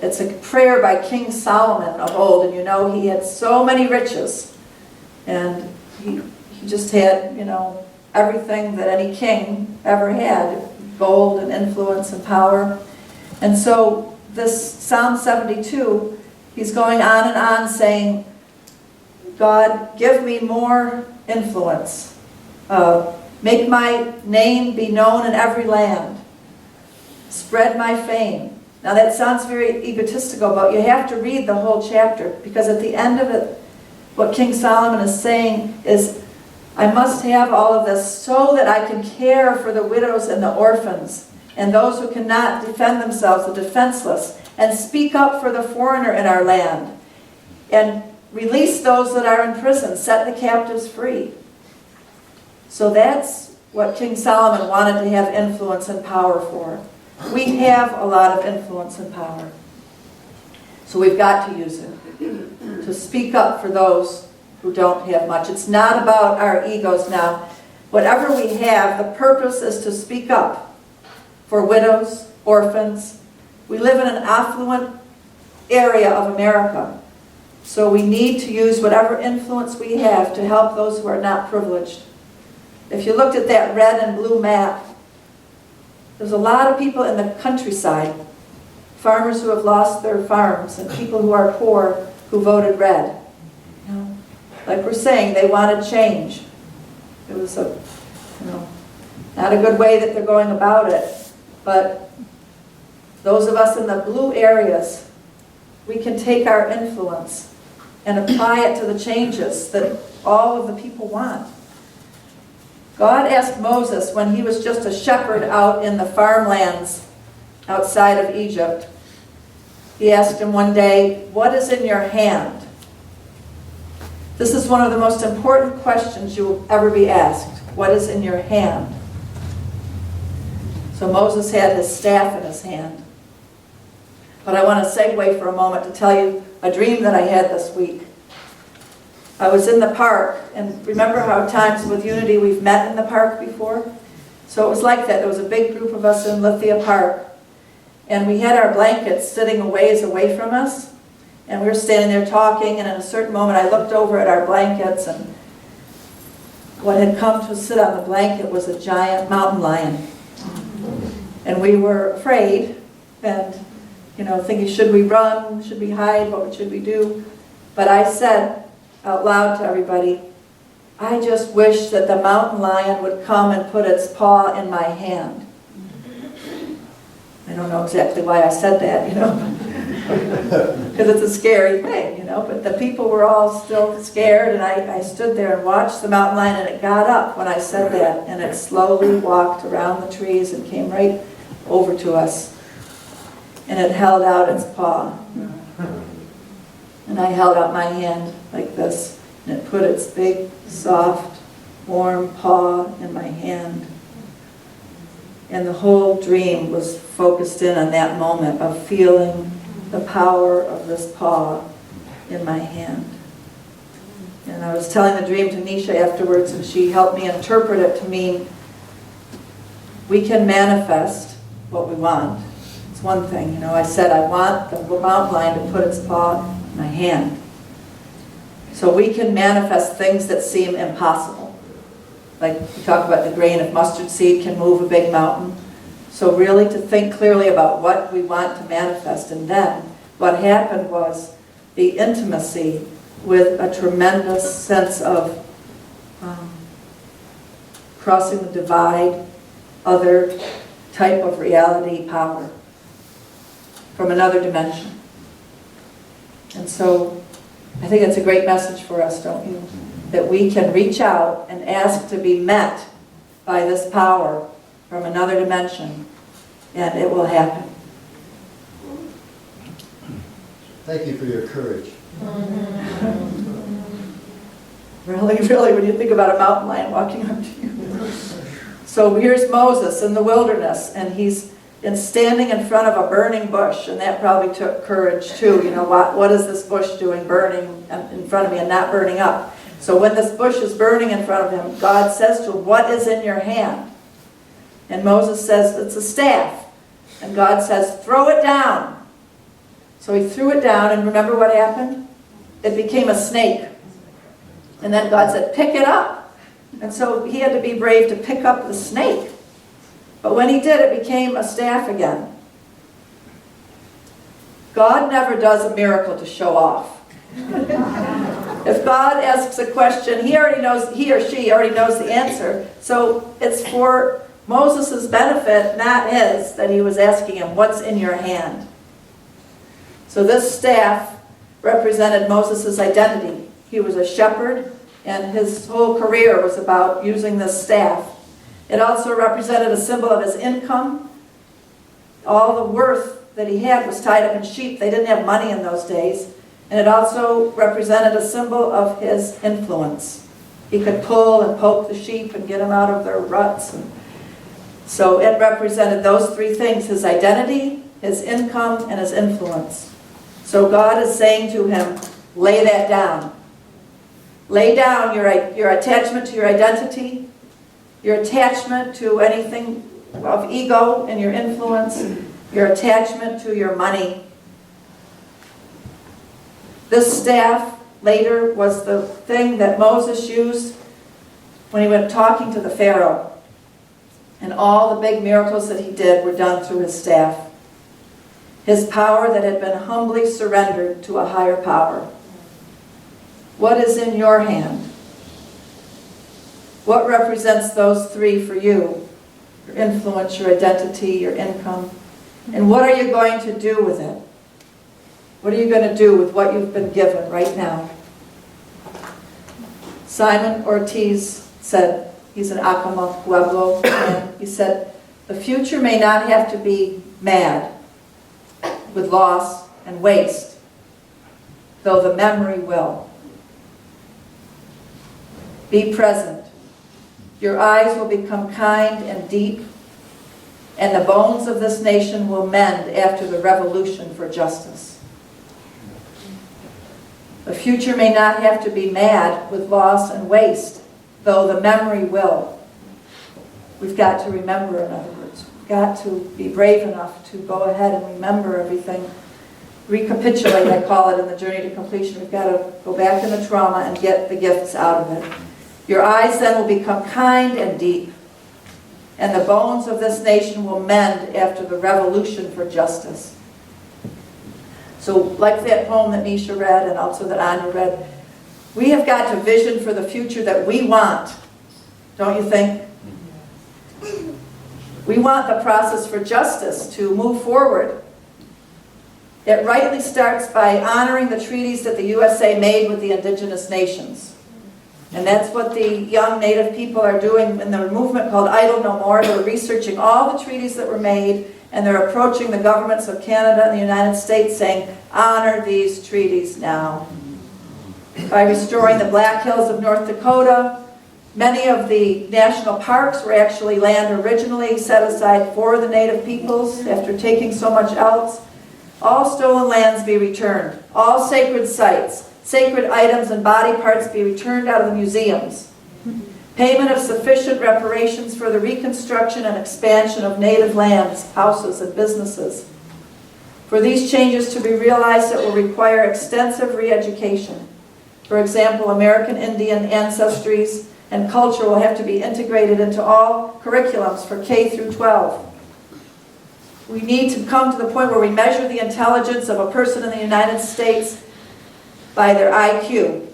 It's a prayer by King Solomon of old, and he had so many riches, and he just had, everything that any king ever had, gold and influence and power. And so this Psalm 72, he's going on and on saying, God, give me more influence. Make my name be known in every land. Spread my fame. Now that sounds very egotistical, but you have to read the whole chapter, because at the end of it, what King Solomon is saying is, I must have all of this so that I can care for the widows and the orphans and those who cannot defend themselves, the defenseless, and speak up for the foreigner in our land, and release those that are in prison, set the captives free. So that's what King Solomon wanted to have influence and power for. We have a lot of influence and power. So we've got to use it to speak up for those who don't have much. It's not about our egos now. Whatever we have, the purpose is to speak up for widows, orphans. We live in an affluent area of America, so we need to use whatever influence we have to help those who are not privileged. If you looked at that red and blue map, there's a lot of people in the countryside, farmers who have lost their farms and people who are poor who voted red. You know, like we're saying, they wanted change. It was not a good way that they're going about it, but those of us in the blue areas, we can take our influence and apply it to the changes that all of the people want. God asked Moses when he was just a shepherd out in the farmlands outside of Egypt. He asked him one day, "What is in your hand?" This is one of the most important questions you will ever be asked. What is in your hand? So Moses had his staff in his hand. But I want to segue for a moment to tell you a dream that I had this week. I was in the park, and remember how times with Unity we've met in the park before? So it was like that. There was a big group of us in Lithia Park, and we had our blankets sitting a ways away from us, and we were standing there talking, and at a certain moment I looked over at our blankets, and what had come to sit on the blanket was a giant mountain lion. And we were afraid, and thinking, should we run? Should we hide? What should we do? But I said out loud to everybody, I just wish that the mountain lion would come and put its paw in my hand. I don't know exactly why I said that, because it's a scary thing, but the people were all still scared, and I stood there and watched the mountain lion, and it got up when I said that, and it slowly walked around the trees and came right over to us. And it held out its paw. And I held out my hand like this, and it put its big, soft, warm paw in my hand. And the whole dream was focused in on that moment of feeling the power of this paw in my hand. And I was telling the dream to Nisha afterwards, and she helped me interpret it to mean we can manifest what we want. One thing, I said I want the mountain lion to put its paw in my hand. So we can manifest things that seem impossible. Like we talk about the grain of mustard seed can move a big mountain. So really to think clearly about what we want to manifest. And then what happened was the intimacy with a tremendous sense of crossing the divide, other type of reality power from another dimension. And so I think it's a great message for us, don't you? That we can reach out and ask to be met by this power from another dimension, and it will happen. Thank you for your courage. Really, when you think about a mountain lion walking up to you. So here's Moses in the wilderness, and he's standing in front of a burning bush, and that probably took courage too. What is this bush doing burning in front of me and not burning up? So when this bush is burning in front of him, God says to him, what is in your hand? And Moses says, it's a staff. And God says, throw it down. So he threw it down, and remember what happened? It became a snake. And then God said, pick it up. And so he had to be brave to pick up the snake. But when he did, it became a staff again. God never does a miracle to show off. If God asks a question, he or she already knows the answer. So it's for Moses' benefit, not his, that he was asking him, what's in your hand? So this staff represented Moses' identity. He was a shepherd. and his whole career was about using this staff. It also represented a symbol of his income. All the worth that he had was tied up in sheep. They didn't have money in those days. And it also represented a symbol of his influence. He could pull and poke the sheep and get them out of their ruts. And so it represented those three things: his identity, his income, and his influence. So God is saying to him, lay that down. Lay down your attachment to your identity, your attachment to anything of ego and your influence, your attachment to your money. This staff later was the thing that Moses used when he went talking to the Pharaoh. And all the big miracles that he did were done through his staff. His power that had been humbly surrendered to a higher power. What is in your hand? What represents those three for you? Your influence, your identity, your income. And what are you going to do with it? What are you going to do with what you've been given right now? Simon Ortiz said, he's an Acoma Pueblo man, he said, the future may not have to be mad with loss and waste, though the memory will. Be present. Your eyes will become kind and deep, and the bones of this nation will mend after the revolution for justice. The future may not have to be mad with loss and waste, though the memory will. We've got to remember, in other words. We've got to be brave enough to go ahead and remember everything. Recapitulate, I call it, in the journey to completion. We've got to go back in the trauma and get the gifts out of it. Your eyes then will become kind and deep, and the bones of this nation will mend after the revolution for justice. So like that poem that Nisha read and also that Anya read, we have got to vision for the future that we want, don't you think? We want the process for justice to move forward. It rightly starts by honoring the treaties that the USA made with the indigenous nations. And that's what the young Native people are doing in the movement called Idle No More. They're researching all the treaties that were made, and they're approaching the governments of Canada and the United States saying, honor these treaties now. By restoring the Black Hills of North Dakota, many of the national parks were actually land originally set aside for the Native peoples after taking so much else. All stolen lands be returned. All sacred sites, sacred items and body parts be returned out of the museums. Payment of sufficient reparations for the reconstruction and expansion of native lands, houses, and businesses. For these changes to be realized, it will require extensive re-education. For example, American Indian ancestries and culture will have to be integrated into all curriculums for K through 12. We need to come to the point where we measure the intelligence of a person in the United States by their IQ,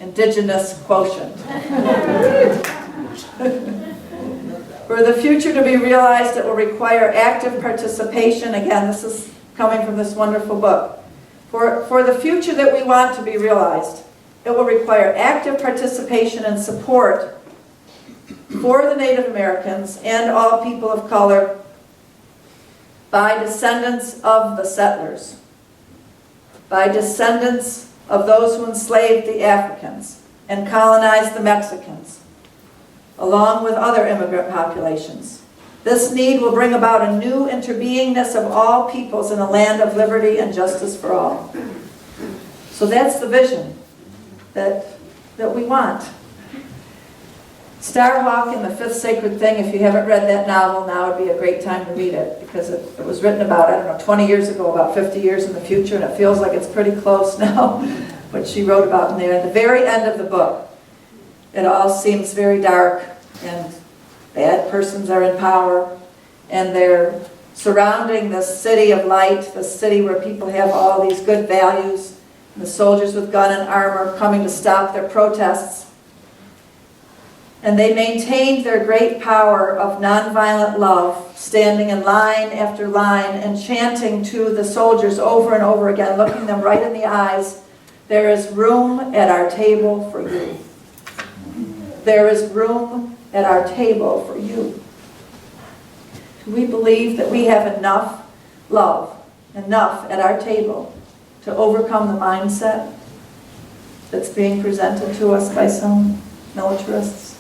indigenous quotient. For the future to be realized, it will require active participation. Again, this is coming from this wonderful book. For the future that we want to be realized, it will require active participation and support for the Native Americans and all people of color by descendants of the settlers, by descendants of those who enslaved the Africans and colonized the Mexicans, along with other immigrant populations. This need will bring about a new interbeingness of all peoples in a land of liberty and justice for all. So that's the vision that we want. Starhawk and the Fifth Sacred Thing, if you haven't read that novel, now would be a great time to read it, because it was written about, 20 years ago, about 50 years in the future, and it feels like it's pretty close now, what she wrote about in there. At the very end of the book, it all seems very dark, and bad persons are in power, and they're surrounding this city of light, the city where people have all these good values, and the soldiers with gun and armor coming to stop their protests. And they maintained their great power of nonviolent love, standing in line after line and chanting to the soldiers over and over again, looking them right in the eyes, "There is room at our table for you." there is room at our table for you? Do we believe that we have enough love, enough at our table to overcome the mindset that's being presented to us by some militarists?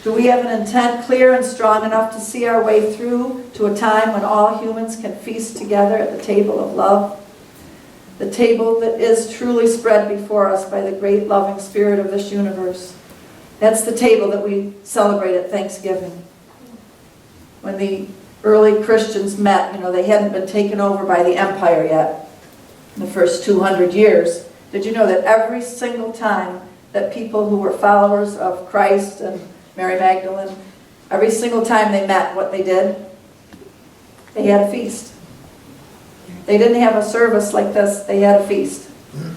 Do we have an intent clear and strong enough to see our way through to a time when all humans can feast together at the table of love? The table that is truly spread before us by the great loving spirit of this universe. That's the table that we celebrate at Thanksgiving. When the early Christians met, they hadn't been taken over by the empire yet in the first 200 years. Did you know that every single time that people who were followers of Christ and Mary Magdalene, every single time they met, what they did? They had a feast. They didn't have a service like this, they had a feast.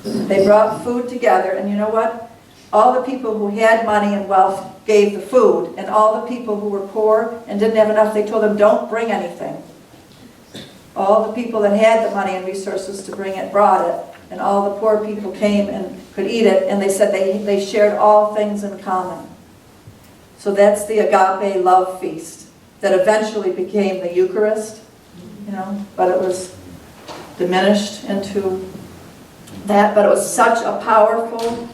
They brought food together, and you know what? All the people who had money and wealth gave the food, and all the people who were poor and didn't have enough, they told them, don't bring anything. All the people that had the money and resources to bring it brought it, and all the poor people came and could eat it, and they said they shared all things in common. So that's the agape love feast that eventually became the Eucharist, but it was diminished into that, but it was such a powerful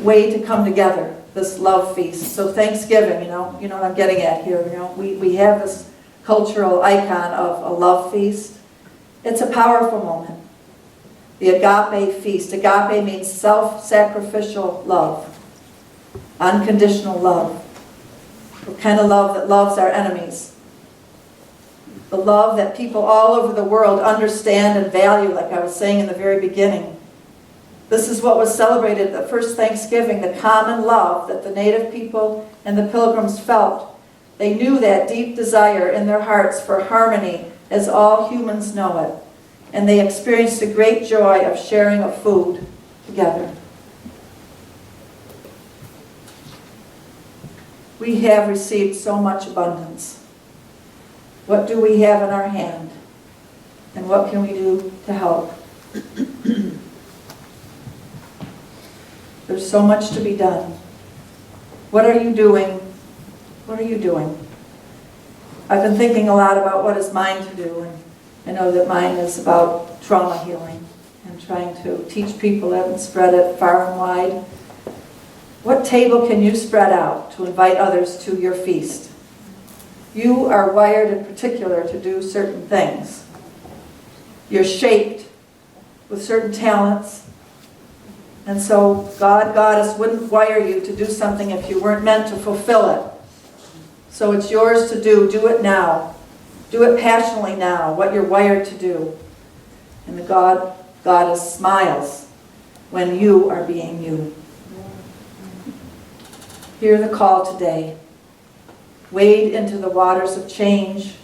way to come together, this love feast. So Thanksgiving, you know what I'm getting at here, we have this cultural icon of a love feast. It's a powerful moment. The agape feast. Agape means self-sacrificial love, unconditional love, the kind of love that loves our enemies. The love that people all over the world understand and value, like I was saying in the very beginning. This is what was celebrated at the first Thanksgiving, the common love that the native people and the pilgrims felt. They knew that deep desire in their hearts for harmony as all humans know it. And they experienced a great joy of sharing of food together. We have received so much abundance. What do we have in our hand? And what can we do to help? There's so much to be done. What are you doing? What are you doing? I've been thinking a lot about what is mine to do, and I know that mine is about trauma healing and trying to teach people it and spread it far and wide. What table can you spread out to invite others to your feast? You are wired in particular to do certain things. You're shaped with certain talents. And so God, Goddess wouldn't wire you to do something if you weren't meant to fulfill it. So it's yours to do. Do it now. Do it passionately now, what you're wired to do. And the Goddess smiles when you are being you. Hear the call today. Wade into the waters of change.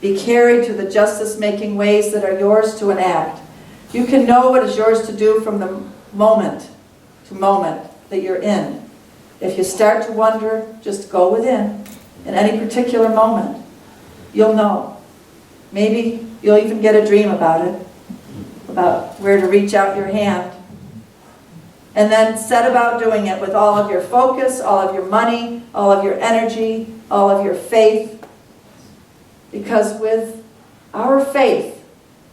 Be carried to the justice-making ways that are yours to enact. You can know what is yours to do from the moment to moment that you're in. If you start to wonder, just go within. In any particular moment, you'll know. Maybe you'll even get a dream about it, about where to reach out your hand. And then set about doing it with all of your focus, all of your money, all of your energy, all of your faith. Because with our faith,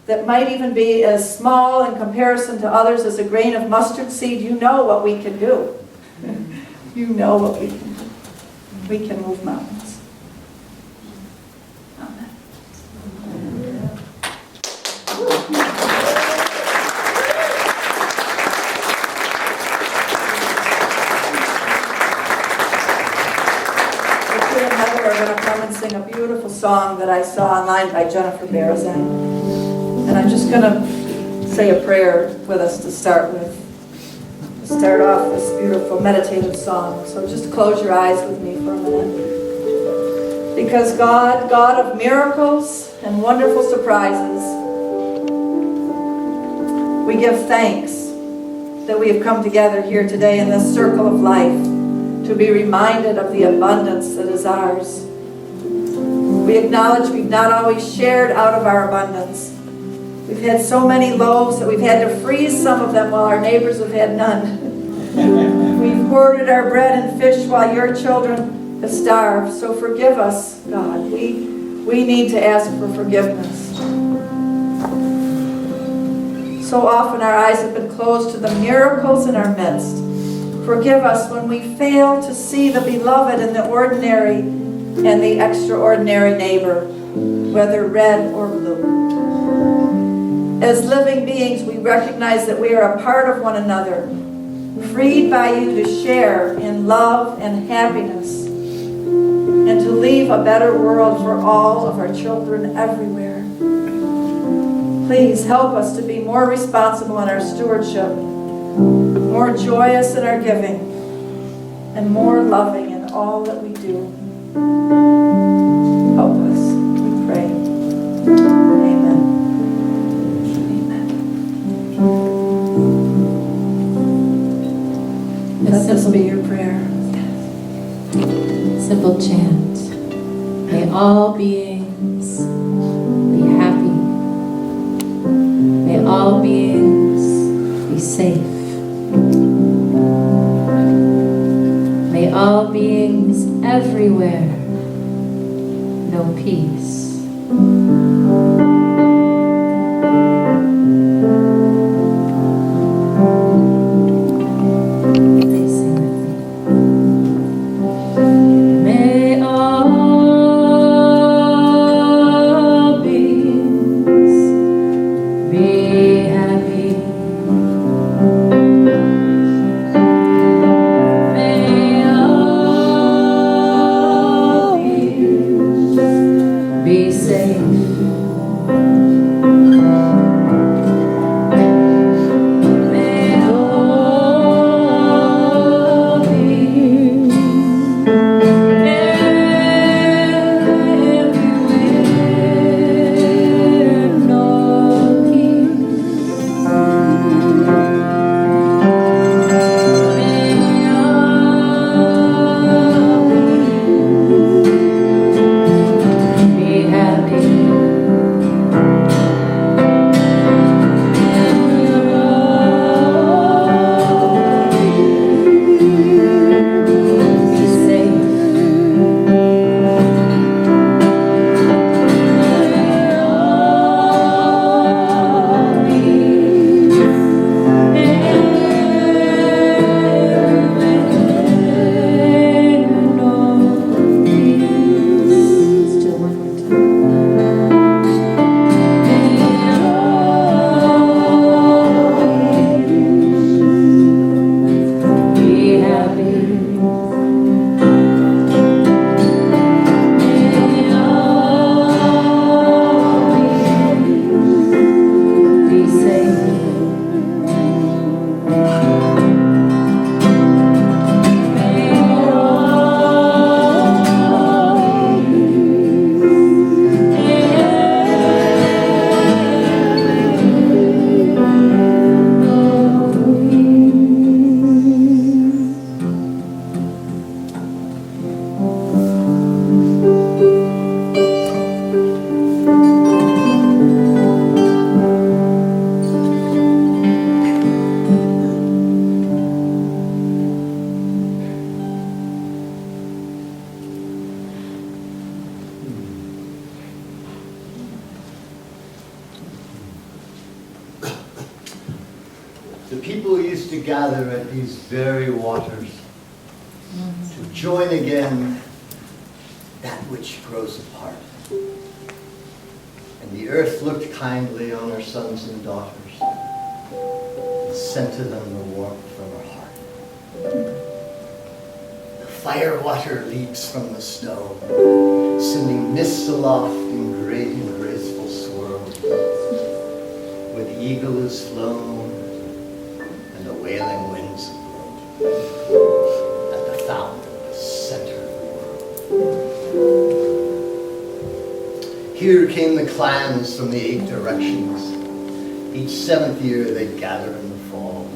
that might even be as small in comparison to others as a grain of mustard seed, you know what we can do. You know what we can do. We can move mountains. Amen. Richard and Heather are going to come and sing a beautiful song that I saw online by Jennifer Barazan. And I'm just going to say a prayer with us to start with. Start off this beautiful meditative song. So just close your eyes with me for a minute. Because God of miracles and wonderful surprises, we give thanks that we have come together here today in this circle of life to be reminded of the abundance that is ours. We acknowledge we've not always shared out of our abundance. We've had so many loaves that we've had to freeze some of them while our neighbors have had none. We've hoarded our bread and fish while your children have starved. So forgive us, God. We need to ask for forgiveness. So often our eyes have been closed to the miracles in our midst. Forgive us when we fail to see the beloved in the ordinary and the extraordinary neighbor, whether red or blue. As living beings, we recognize that we are a part of one another, freed by you to share in love and happiness, and to leave a better world for all of our children everywhere. Please help us to be more responsible in our stewardship, more joyous in our giving, and more loving in all that we do. Help us, we pray. Amen. Amen. Let this be your prayer. Simple chant. May all beings be happy. May all beings be safe. May all beings everywhere know peace. The people used to gather at these very waters to join again that which grows apart. And the earth looked kindly on her sons and daughters and sent to them the warmth from her heart. The fire water leaps from the stone, sending mists aloft in great and graceful swirls. Where the eagle is flown, the wailing winds have blown at the fountain at the center of the world. Here came the clans from the 8 directions. Each 7th year they'd gather in the fall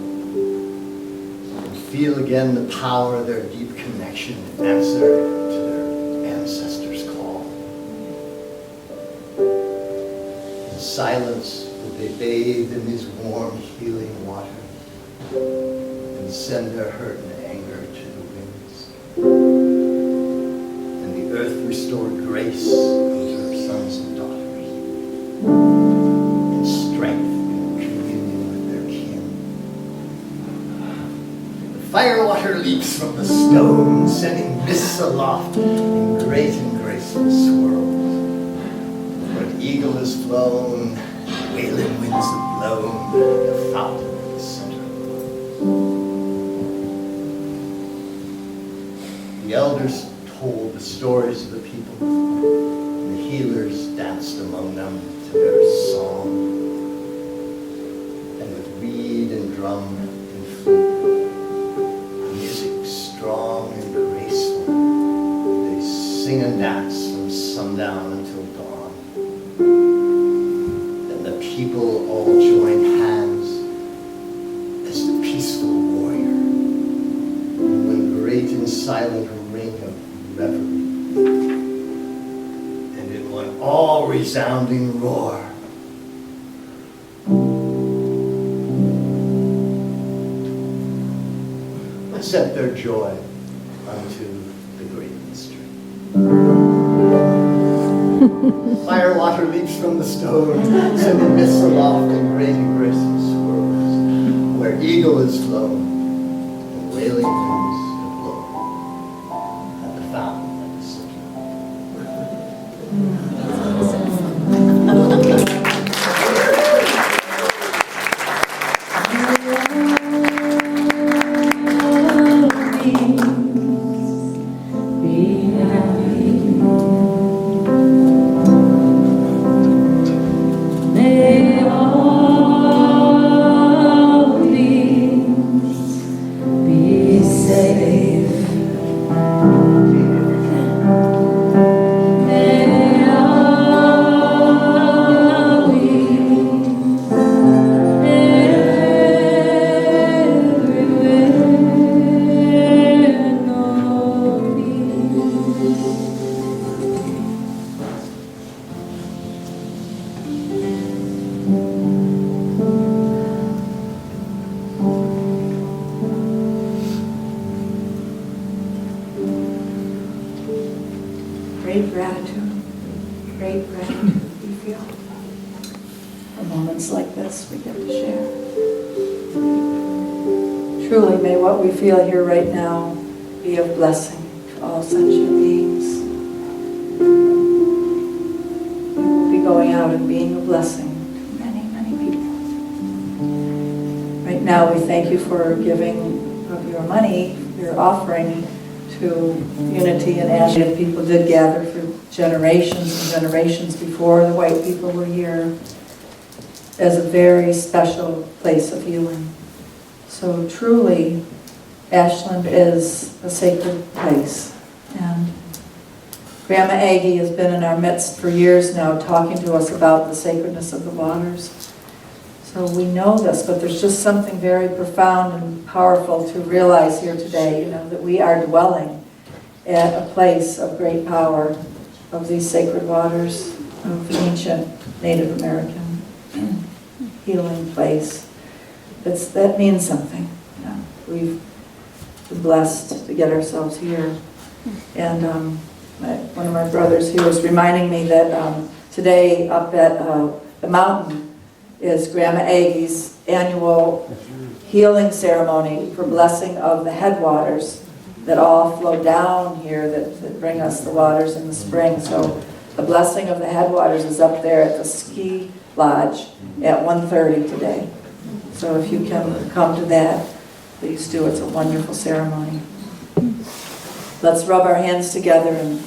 and feel again the power of their deep connection and answer to their ancestors' call. In silence would they bathe in these warm, healing waters and send their hurt and anger to restored grace unto her sons and daughters, and strength in communion with their kin. The fire water leaps from the stone, sending mists aloft in great and graceful swirls. Where an eagle has flown, wailing winds have blown, the fountain in the center of the world. The elders told the stories of the people. The healers danced among them to their song. And with reed and drum and flute, music strong and graceful, they sing and dance from sundown until dawn. Then the people all join hands as the peaceful warrior. One great and silent ring of reverie, and in one all-resounding roar, and set their joy unto the great mystery. Fire water leaps from the stone, sending mists aloft in great and graceful swirls, where eagle is flown, and wailing winds have blown. Fountain at the center. May all beings be safe. May all beings everywhere know peace. Great gratitude we feel. For moments like this we get to share. Truly, may what we feel here right now be of blessing to all sentient beings. We will be going out and being a blessing to many, many people. Right now, we thank you for giving of your money, your offering, to Unity and Ashley. People did gather for generations and generations before the white people were here as a very special place of healing. So truly, Ashland is a sacred place. And Grandma Aggie has been in our midst for years now, talking to us about the sacredness of the waters. So we know this, but there's just something very profound and powerful to realize here today, that we are dwelling at a place of great power of these sacred waters of ancient Native American healing place. That means something. We've been blessed to get ourselves here. And one of my brothers here was reminding me that today up at the mountain is Grandma Aggie's annual healing ceremony for blessing of the headwaters that all flow down here that bring us the waters in the spring. So the blessing of the headwaters is up there at the ski lodge at 1:30 today. So if you can come to that, please do. It's a wonderful ceremony. Let's rub our hands together and